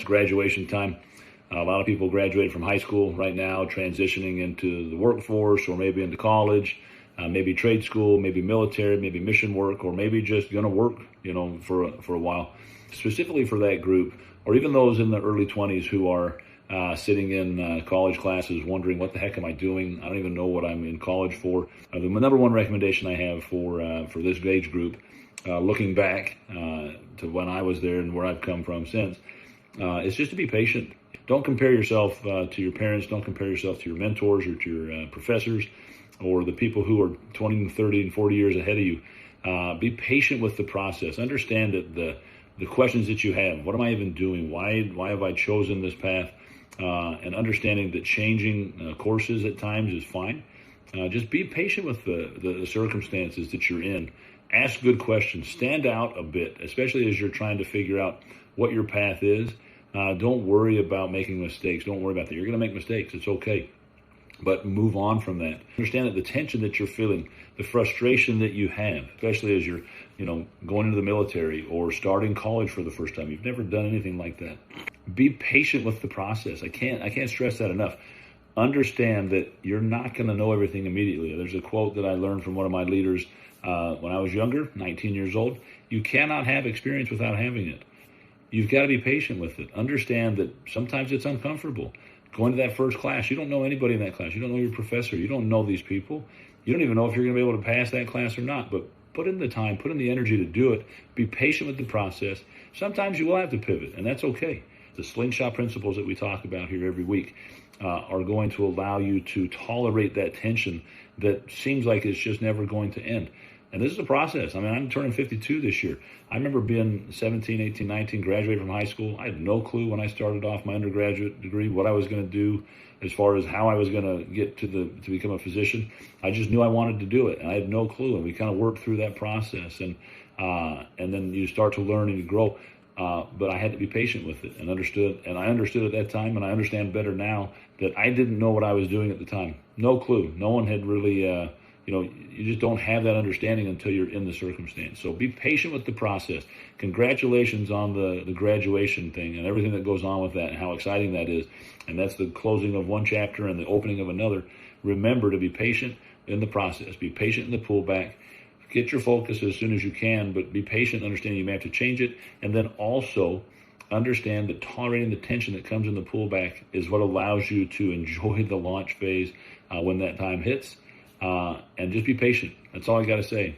graduation time. A lot of people graduate from high school right now, transitioning into the workforce or maybe into college, maybe trade school, maybe military, maybe mission work, or maybe just going to work, for a while. Specifically for that group, or even those in the early 20s who are sitting in college classes wondering, what the heck am I doing? I don't even know what I'm in college for. The number one recommendation I have for this age group, looking back to when I was there and where I've come from since, is just to be patient. Don't compare yourself to your parents. Don't compare yourself to your mentors or to your professors or the people who are 20 and 30 and 40 years ahead of you. Be patient with the process. Understand that the questions that you have, what am I even doing? Why have I chosen this path? And understanding that changing courses at times is fine. Just be patient with the circumstances that you're in. Ask good questions. Stand out a bit, especially as you're trying to figure out what your path is. Don't worry about making mistakes. Don't worry about that. You're going to make mistakes. It's okay. But move on from that. Understand that the tension that you're feeling, the frustration that you have, especially as you're, going into the military or starting college for the first time. You've never done anything like that. Be patient with the process. I can't stress that enough. Understand that you're not going to know everything immediately. There's a quote that I learned from one of my leaders when I was younger, 19 years old. You cannot have experience without having it. You've got to be patient with it. Understand that sometimes it's uncomfortable. Going to that first class, you don't know anybody in that class. You don't know your professor. You don't know these people. You don't even know if you're going to be able to pass that class or not. But put in the time, put in the energy to do it. Be patient with the process. Sometimes you will have to pivot, and that's okay. The SlingShot principles that we talk about here every week are going to allow you to tolerate that tension that seems like it's just never going to end. And this is a process. I mean, I'm turning 52 this year. I remember being 17, 18, 19, graduating from high school. I had no clue when I started off my undergraduate degree what I was going to do as far as how I was going to get to become a physician. I just knew I wanted to do it, and I had no clue. And we kind of worked through that process, and then you start to learn and you grow. But I had to be patient with it and understood. And I understood at that time, and I understand better now that I didn't know what I was doing at the time. No clue. No one had really. You just don't have that understanding until you're in the circumstance. So be patient with the process. Congratulations on the graduation thing and everything that goes on with that and how exciting that is. And that's the closing of one chapter and the opening of another. Remember to be patient in the process. Be patient in the pullback. Get your focus as soon as you can, but be patient, understanding you may have to change it. And then also understand that tolerating the tension that comes in the pullback is what allows you to enjoy the launch phase when that time hits. And just be patient. That's all I got to say.